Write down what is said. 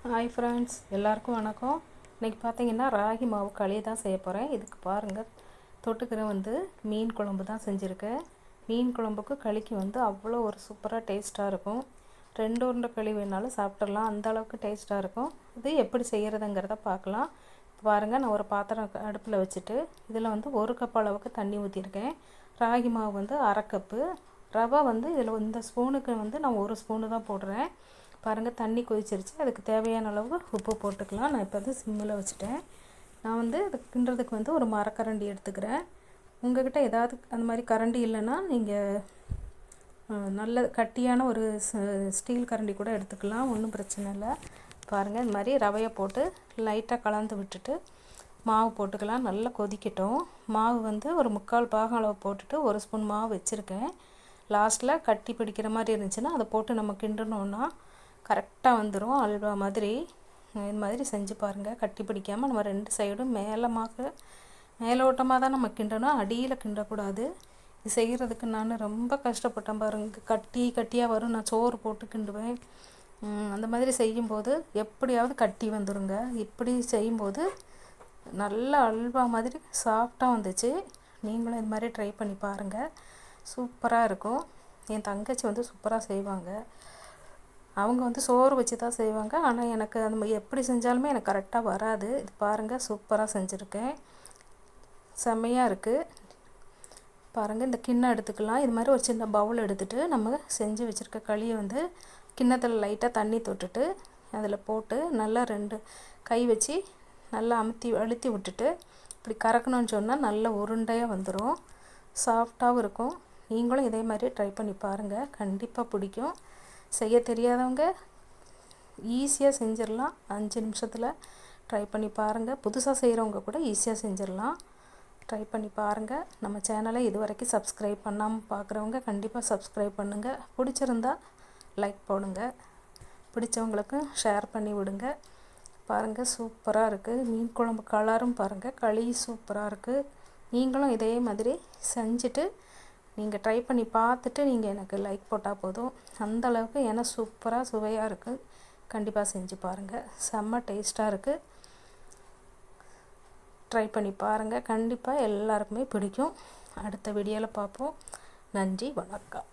Hi friends, எல்லாருக்கும் வணக்கம். இன்றைக்கி பார்த்தீங்கன்னா ராகி மாவு களி தான் செய்ய போகிறேன். இதுக்கு பாருங்கள், தொட்டுக்கிற மீன் குழம்பு தான் செஞ்சுருக்கேன். மீன் குழம்புக்கு களிக்கு அவ்வளோ ஒரு சூப்பராக டேஸ்ட்டாக இருக்கும். 2 உருண்டை களி வேணாலும் சாப்பிட்றலாம், அந்த அளவுக்கு டேஸ்ட்டாக இருக்கும். இது எப்படி செய்கிறதுங்கிறத பார்க்கலாம். பாருங்கள், நான் ஒரு பாத்திரம் அடுப்பில் வச்சுட்டு இதில் 1 கப் அளவுக்கு தண்ணி ஊற்றிருக்கேன். ராகி மாவு அரை கப்பு, ரவை இதில் இந்த ஸ்பூனுக்கு நான் 1 ஸ்பூனு தான் போடுறேன். பாருங்கள், தண்ணி கொதிச்சிருச்சு. அதுக்கு தேவையான அளவு உப்பு போட்டுக்கலாம். நான் இப்போ சிம்மில் வச்சுட்டேன். நான் அது கிண்டுறதுக்கு ஒரு மரக்கரண்டி எடுத்துக்கிறேன். உங்கள்கிட்ட ஏதாவது அந்த மாதிரி கரண்டி இல்லைன்னா நீங்கள் நல்ல கட்டியான ஒரு ஸ்டீல் கரண்டி கூட எடுத்துக்கலாம், ஒன்றும் பிரச்சனை இல்லை. பாருங்கள், இந்த மாதிரி ரவையை போட்டு லைட்டாக கலந்து விட்டுட்டு மாவு போட்டுக்கலாம். நல்லா கொதிக்கட்டும். மாவு ஒரு 3/4 பாகம் அளவு போட்டுட்டு 1 ஸ்பூன் மாவு வச்சுருக்கேன். லாஸ்ட்டில் கட்டி பிடிக்கிற மாதிரி இருந்துச்சுன்னா அதை போட்டு நம்ம கிண்டணுன்னா கரெக்டாக வந்துடும், அல்வா மாதிரி. இது மாதிரி செஞ்சு பாருங்கள். கட்டி பிடிக்காமல் நம்ம 2 சைடும் மேலோட்டமாக தான் நம்ம கிண்டணும், அடியில் கிண்டக்கூடாது. இது செய்கிறதுக்கு நான் ரொம்ப கஷ்டப்பட்டேன் பாருங்கள். கட்டியாக வரும். நான் சோறு போட்டு கிண்டுவேன். அந்த மாதிரி செய்யும்போது எப்படியாவது கட்டி வந்துடுங்க. இப்படி செய்யும்போது நல்ல அல்வா மாதிரி சாஃப்டாக வந்துச்சு. நீங்களும் இது மாதிரி ட்ரை பண்ணி பாருங்கள், சூப்பராக இருக்கும். என் தங்கச்சி சூப்பராக செய்வாங்க. அவங்க சோறு வச்சு தான் செய்வாங்க. ஆனால் எனக்கு அது எப்படி செஞ்சாலுமே எனக்கு கரெக்டாக வராது. இது பாருங்கள், சூப்பராக செஞ்சுருக்கேன், செம்மையாக இருக்குது. பாருங்கள், இந்த கிண்ணம் எடுத்துக்கலாம். இது மாதிரி ஒரு சின்ன பவுல் எடுத்துகிட்டு நம்ம செஞ்சு வச்சுருக்க களியை கிண்ணத்தில் லைட்டாக தண்ணி தொட்டுட்டு அதில் போட்டு நல்லா 2 கை வச்சு நல்லா அழுத்தி விட்டுட்டு இப்படி கறக்கணும்னு சொன்னால் நல்ல உருண்டையாக வந்துடும், சாஃப்டாகவும் இருக்கும். நீங்களும் இதே மாதிரி ட்ரை பண்ணி பாருங்கள், கண்டிப்பாக பிடிக்கும். செய்ய தெரியாதவங்க ஈஸியாக செஞ்சிடலாம், 5 நிமிஷத்தில். ட்ரை பண்ணி பாருங்கள். புதுசாக செய்கிறவங்க கூட ஈஸியாக செஞ்சிடலாம். ட்ரை பண்ணி பாருங்கள். நம்ம சேனலை இது வரைக்கும் சப்ஸ்கிரைப் பண்ணாமல் பார்க்குறவங்க கண்டிப்பாக சப்ஸ்கிரைப் பண்ணுங்கள். பிடிச்சிருந்தா லைக் போடுங்க, பிடிச்சவங்களுக்கு ஷேர் பண்ணி விடுங்க. பாருங்கள், சூப்பராக இருக்குது. மீன் குழம்பு கலரும் பாருங்கள், களி சூப்பராக இருக்குது. நீங்களும் இதே மாதிரி செஞ்சுட்டு நீங்கள் ட்ரை பண்ணி பார்த்துட்டு நீங்கள் எனக்கு லைக் போட்டால் போதும். அந்தளவுக்கு ஏன்னா சூப்பராக சுவையாக இருக்குது. கண்டிப்பாக செஞ்சு பாருங்கள், செம்ம டேஸ்ட்டாக இருக்குது. ட்ரை பண்ணி பாருங்கள், கண்டிப்பாக எல்லாருக்குமே பிடிக்கும். அடுத்த வீடியோவில் பார்ப்போம். நன்றி, வணக்கம்.